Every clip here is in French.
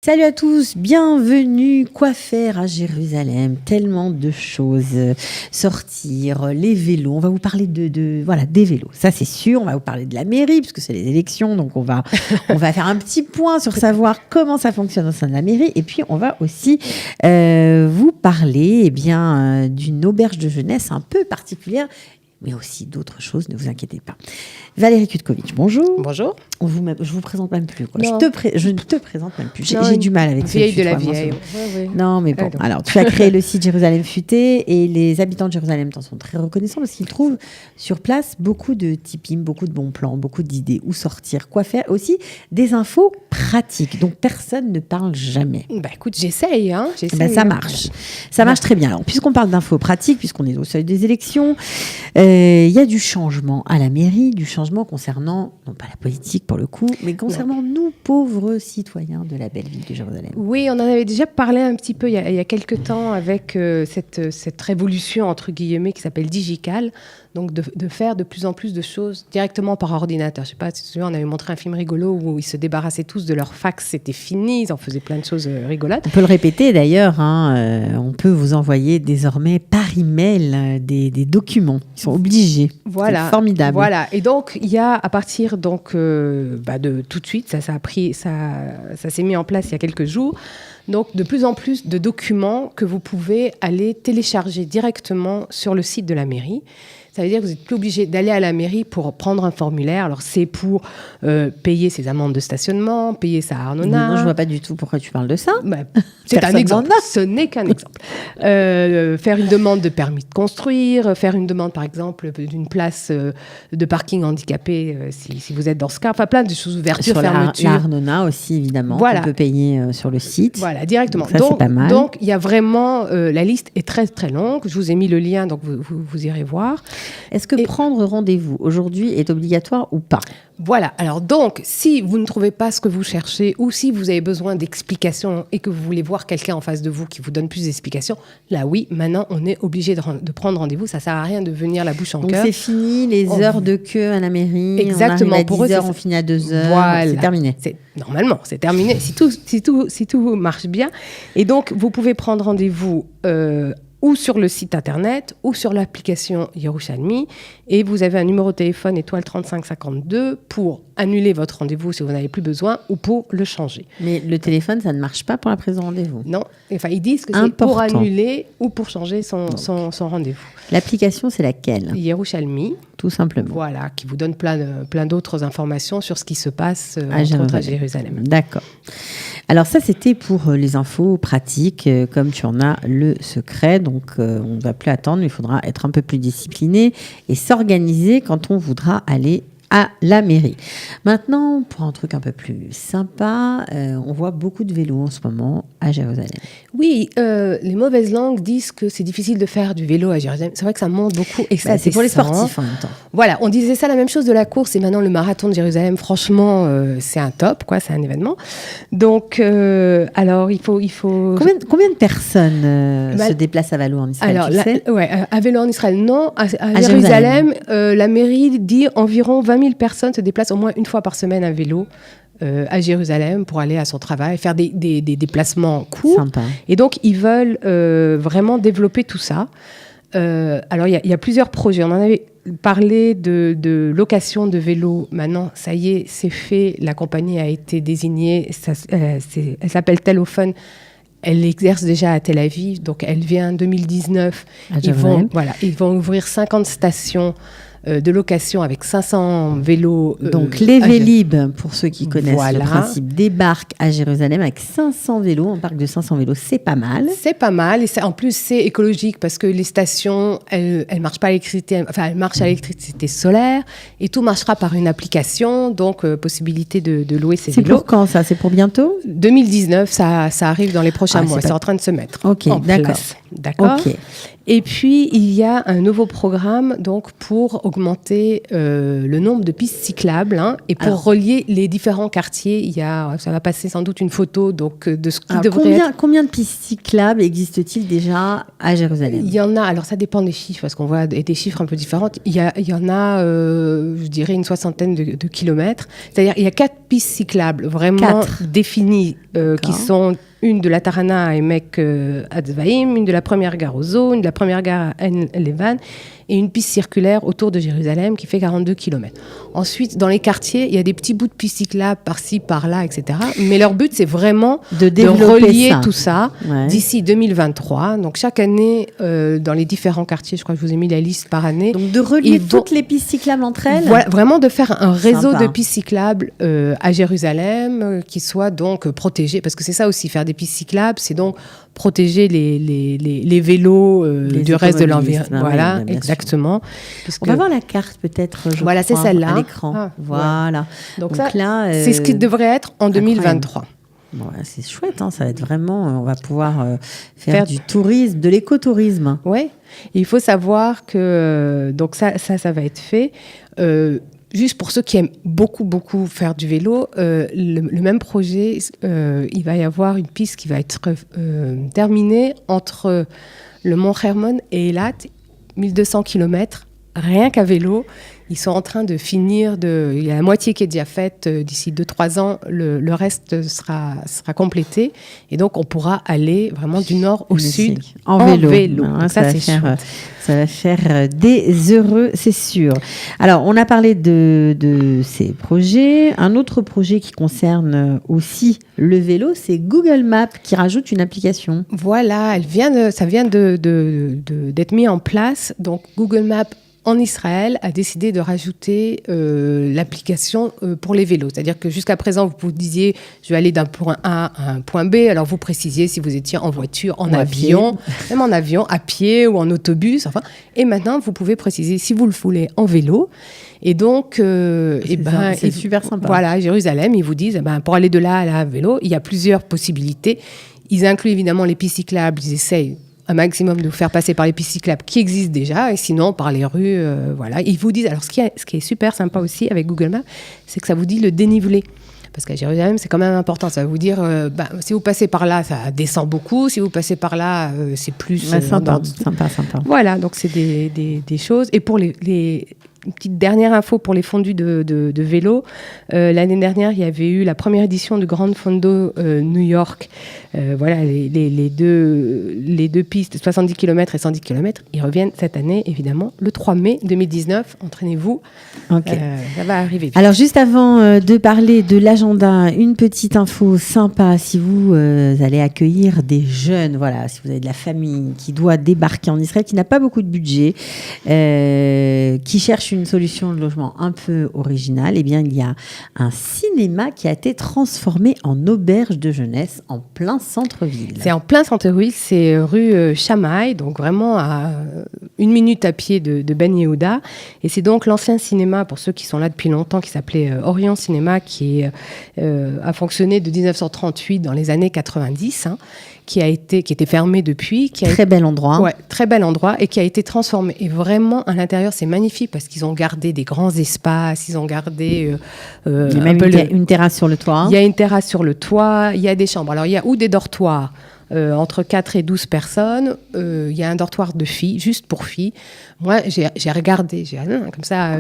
Salut à tous, bienvenue. Quoi faire à Jérusalem? Tellement de choses. Sortir, les vélos. On va vous parler des vélos. Ça, c'est sûr. On va vous parler de la mairie, puisque c'est les élections. Donc, on va faire un petit point sur savoir comment ça fonctionne au sein de la mairie. Et puis, on va aussi vous parler d'une auberge de jeunesse un peu particulière, mais aussi d'autres choses, ne vous inquiétez pas. Valérie Kutkovitch, bonjour. Bonjour. Je vous présente même plus. Quoi. Non. Je ne te présente même plus. J'ai du mal avec ça. Vieille de la vieille. Ouais. Non, mais bon. Alors, tu as créé le site Jérusalem Futé et les habitants de Jérusalem t'en sont très reconnaissants parce qu'ils trouvent sur place beaucoup de tips, beaucoup de bons plans, beaucoup d'idées, où sortir, quoi faire. Aussi, des infos pratiques dont personne ne parle jamais. Bah écoute, j'essaye. Ça marche. Ça marche très bien. Alors, puisqu'on parle d'infos pratiques, puisqu'on est au seuil des élections, il y a du changement à la mairie, du changement concernant, non pas la politique pour le coup, mais concernant nous, pauvres citoyens de la belle ville de Jérusalem. Oui, on en avait déjà parlé un petit peu il y a quelques temps avec cette révolution, entre guillemets, qui s'appelle Digical. Donc, de faire de plus en plus de choses directement par ordinateur. Je ne sais pas si tu te souviens, on avait montré un film rigolo où ils se débarrassaient tous de leur fax. C'était fini, ils en faisaient plein de choses rigolotes. On peut le répéter d'ailleurs, on peut vous envoyer désormais par email des documents. Ils sont obligés. Voilà. C'est formidable. Voilà. Et donc, il y a à partir de tout de suite, ça s'est mis en place il y a quelques jours. Donc, de plus en plus de documents que vous pouvez aller télécharger directement sur le site de la mairie. Ça veut dire que vous n'êtes plus obligé d'aller à la mairie pour prendre un formulaire. Alors, c'est pour payer ses amendes de stationnement, payer sa Arnona. Non, je ne vois pas du tout pourquoi tu parles de ça. C'est un exemple. Ce n'est qu'un exemple. Faire une demande de permis de construire, faire une demande, par exemple, d'une place de parking handicapé, si vous êtes dans ce cas. Enfin, plein de choses, ouverture, sur fermeture. La Arnona aussi, évidemment. Voilà. On peut payer sur le site. Voilà, directement. Donc, ça, c'est pas mal. Donc, il y a vraiment... la liste est très, très longue. Je vous ai mis le lien, donc vous irez voir. Est-ce que prendre rendez-vous aujourd'hui est obligatoire ou pas? Voilà. Alors donc, si vous ne trouvez pas ce que vous cherchez ou si vous avez besoin d'explications et que vous voulez voir quelqu'un en face de vous qui vous donne plus d'explications, là oui, maintenant on est obligé de prendre rendez-vous. Ça ne sert à rien de venir la bouche en cœur. Donc c'est fini les heures de queue à la mairie. Exactement. On arrive à pour 10 eux, heures, on finit à 2 heures. Voilà. C'est terminé. Normalement, c'est terminé. Si tout marche bien. Et donc, vous pouvez prendre rendez-vous ou sur le site internet, ou sur l'application Yerushalmi, et vous avez un numéro de téléphone étoile 3552 pour annuler votre rendez-vous si vous n'en avez plus besoin, ou pour le changer. Mais le téléphone, ça ne marche pas pour la prise de rendez-vous? Non, enfin ils disent que c'est pour annuler ou pour changer son rendez-vous. L'application, c'est laquelle? Yerushalmi. Tout simplement. Voilà, qui vous donne plein d'autres informations sur ce qui se passe à Jérusalem. D'accord. Alors ça, c'était pour les infos pratiques, comme tu en as le secret. Donc, on ne va plus attendre, mais il faudra être un peu plus discipliné et s'organiser quand on voudra aller à la mairie. Maintenant, pour un truc un peu plus sympa, on voit beaucoup de vélos en ce moment à Jérusalem. Oui, les mauvaises langues disent que c'est difficile de faire du vélo à Jérusalem. C'est vrai que ça monte beaucoup. Et c'est pour les sportifs en même temps. Voilà, on disait ça la même chose de la course et maintenant le marathon de Jérusalem, franchement, c'est un top, quoi, c'est un événement. Donc, alors il faut... Combien de personnes se déplacent à vélo en Israël, à vélo en Israël, non. À Jérusalem, la mairie dit environ 20 000 personnes se déplacent au moins une fois par semaine à vélo à Jérusalem pour aller à son travail, faire des déplacements courts. Sympa. Et donc, ils veulent vraiment développer tout ça. Alors, il y a plusieurs projets. On en avait parlé de location de vélos. Maintenant, ça y est, c'est fait. La compagnie a été désignée. Elle s'appelle Telofun. Elle exerce déjà à Tel Aviv. Donc, elle vient en 2019. Ils vont ouvrir 50 stations de location avec 500 vélos. Donc les Vélib, pour ceux qui connaissent le principe, débarquent à Jérusalem avec 500 vélos, un parc de 500 vélos, c'est pas mal. C'est pas mal, et en plus c'est écologique parce que les stations, elles marchent pas à l'électricité, enfin elles marchent à l'électricité solaire, et tout marchera par une application, donc possibilité de louer ces vélos. C'est pour quand ça? C'est pour bientôt? 2019, ça arrive dans les prochains mois, c'est en train de se mettre en place. D'accord. Okay. Et puis, il y a un nouveau programme donc, pour augmenter le nombre de pistes cyclables et pour relier les différents quartiers. Ça va passer sans doute une photo donc, de ce qui devrait être... Combien de pistes cyclables existe-t-il déjà à Jérusalem ? Il y en a, alors ça dépend des chiffres, parce qu'on voit des chiffres un peu différents. Il y en a, je dirais, une soixantaine de kilomètres. C'est-à-dire il y a 4 pistes cyclables vraiment définies, qui sont... Une de la Tarana à Emek Hatzvaïm, une de la première gare aux Eaux, une de la première gare à En-Levan et une piste circulaire autour de Jérusalem qui fait 42 km. Ensuite, dans les quartiers, il y a des petits bouts de pistes cyclables par-ci, par-là, etc. Mais leur but, c'est vraiment de relier tout ça d'ici 2023. Donc, chaque année, dans les différents quartiers, je crois que je vous ai mis la liste par année. Donc, de relier toutes les pistes cyclables entre elles. Voilà, vraiment de faire un réseau de pistes cyclables à Jérusalem qui soit donc protégé. Parce que c'est ça aussi, faire des pistes cyclables, c'est donc protéger les vélos du reste de l'environnement. Voilà, exactement. On va voir la carte peut-être. Voilà, c'est celle-là. À l'écran. Voilà. Donc ça, là, c'est ce qui devrait être en 2023. Bon, c'est chouette, ça va être vraiment... on va pouvoir faire du tourisme, de l'écotourisme. Oui, il faut savoir que donc ça va être fait. Juste pour ceux qui aiment beaucoup faire du vélo, le même projet, il va y avoir une piste qui va être terminée entre le Mont Hermon et Eilat, 1200 km, rien qu'à vélo. Ils sont en train de finir, il y a la moitié qui est déjà faite d'ici 2-3 ans, le reste sera complété. Et donc, on pourra aller vraiment du nord au sud en vélo. Donc ça c'est chouette. Ça va faire des heureux, c'est sûr. Alors, on a parlé de ces projets. Un autre projet qui concerne aussi le vélo, c'est Google Maps qui rajoute une application. Voilà, ça vient d'être mis en place. Donc, Google Maps en Israël, a décidé de rajouter l'application pour les vélos. C'est-à-dire que jusqu'à présent, vous disiez, je vais aller d'un point A à un point B. Alors, vous précisiez si vous étiez en voiture, en avion, même en avion, à pied ou en autobus. Enfin. Et maintenant, vous pouvez préciser si vous le voulez en vélo. Et donc, c'est super sympa. Voilà, à Jérusalem, ils vous disent, pour aller de là à là à vélo, il y a plusieurs possibilités. Ils incluent évidemment les pistes cyclables, ils essayent un maximum de vous faire passer par les pistes cyclables qui existent déjà, et sinon par les rues, voilà. Ils vous disent, alors ce qui est super sympa aussi avec Google Maps, c'est que ça vous dit le dénivelé. Parce qu'à Jérusalem, c'est quand même important. Ça va vous dire, si vous passez par là, ça descend beaucoup. Si vous passez par là, c'est plus... sympa. Voilà, donc c'est des choses. Et pour une petite dernière info pour les fondus de vélo. L'année dernière, il y avait eu la première édition du Grand Fondo New York. Voilà, les deux pistes, 70 km et 110 km, ils reviennent cette année, évidemment, le 3 mai 2019. Entraînez-vous, ça va arriver vite. Alors, juste avant de parler de l'agenda, une petite info sympa. Si vous allez accueillir des jeunes, voilà, si vous avez de la famille qui doit débarquer en Israël, qui n'a pas beaucoup de budget, qui cherche une solution de logement un peu originale, eh bien, il y a un cinéma qui a été transformé en auberge de jeunesse en plein centre-ville. C'est en plein centre-ville, c'est rue Chamaï, donc vraiment à 1 minute à pied de Ben Yehuda. Et c'est donc l'ancien cinéma, pour ceux qui sont là depuis longtemps, qui s'appelait Orient Cinéma, qui a fonctionné de 1938 dans les années 90, qui était fermé depuis. Très bel endroit. Ouais, très bel endroit, et qui a été transformé. Et vraiment, à l'intérieur, c'est magnifique parce qu'ils ont gardé des grands espaces, ils ont gardé... il y a même une terrasse sur le toit. Il y a une terrasse sur le toit, il y a des chambres. Alors, il y a ou des dortoirs entre 4 et 12 personnes. Il y a un dortoir de filles, juste pour filles. Moi, j'ai regardé, comme ça,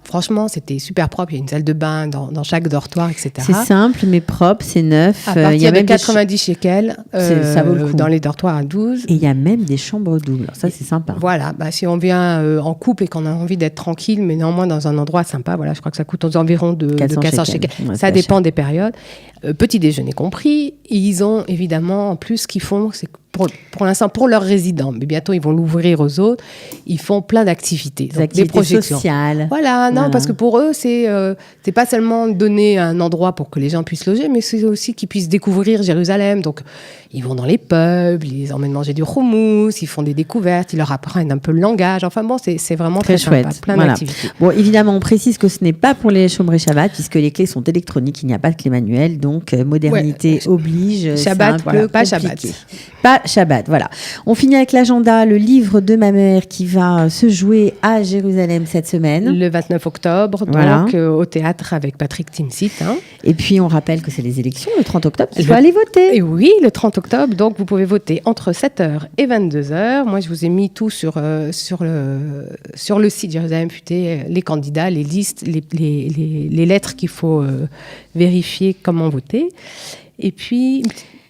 franchement, c'était super propre. Il y a une salle de bain dans chaque dortoir, etc. C'est simple, mais propre, c'est neuf. À partir de 90 shekels, ça vaut le coup. Dans les dortoirs à 12. Et il y a même des chambres doubles. Ça, c'est sympa. Voilà, si on vient en couple et qu'on a envie d'être tranquille, mais néanmoins dans un endroit sympa, voilà, je crois que ça coûte aux environs de 400 shekels. Ouais, ça dépend des périodes. Petit déjeuner compris. Et ils ont évidemment, en plus, ce qu'ils font, c'est pour l'instant, pour leurs résidents, mais bientôt ils vont l'ouvrir aux autres, ils font plein d'activités. Des projections sociales. Voilà, parce que pour eux, c'est pas seulement donner un endroit pour que les gens puissent loger, mais c'est aussi qu'ils puissent découvrir Jérusalem. Donc, ils vont dans les pubs, ils les emmènent manger du houmous, ils font des découvertes, ils leur apprennent un peu le langage. Enfin bon, c'est vraiment très chouette. Sympa, plein d'activités. Bon, évidemment, on précise que ce n'est pas pour les chômeurs Shabbat, puisque les clés sont électroniques, il n'y a pas de clé manuelle, donc modernité oblige. Shabbat, c'est un peu pas compliqué. Shabbat. Pas Shabbat, voilà. On finit avec l'agenda, le livre de ma mère qui va se jouer à Jérusalem cette semaine. Le 29 octobre, donc au théâtre avec Patrick Timsit. Hein. Et puis on rappelle que c'est les élections le 30 octobre, il faut aller voter. Et oui, le 30 octobre, donc vous pouvez voter entre 7h et 22h. Moi, je vous ai mis tout sur le site Jérusalem Futé, les candidats, les listes, les lettres qu'il faut vérifier comment voter. Et puis...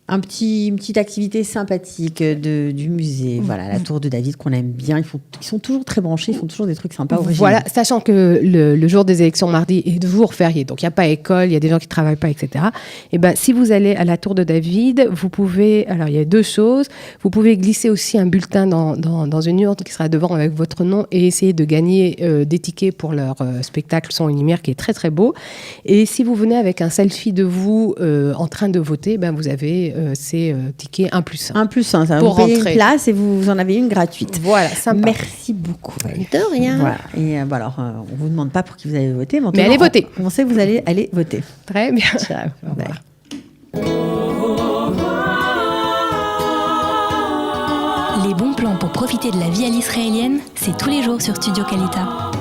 Une petite activité sympathique du musée, voilà, la Tour de David qu'on aime bien. Ils sont toujours très branchés, ils font toujours des trucs sympas originaux. Voilà, sachant que le jour des élections mardi est jour férié, donc il n'y a pas école, il y a des gens qui ne travaillent pas, etc. Et ben, si vous allez à la Tour de David, vous pouvez, alors il y a 2 choses, vous pouvez glisser aussi un bulletin dans une urne qui sera devant avec votre nom et essayer de gagner des tickets pour leur spectacle Son et Lumière qui est très très beau. Et si vous venez avec un selfie de vous en train de voter, ben, vous avez ces tickets 1+1. 1+1, ça pour vous payez rentrer. Une place et vous en avez une gratuite. Voilà, sympa. Merci beaucoup. De rien. Voilà. Et alors, on ne vous demande pas pour qui vous allez voter, mais allez voter. On sait que vous allez aller voter. Très bien. Ciao. Au revoir. Les bons plans pour profiter de la vie à l'israélienne, c'est tous les jours sur Studio Kalita.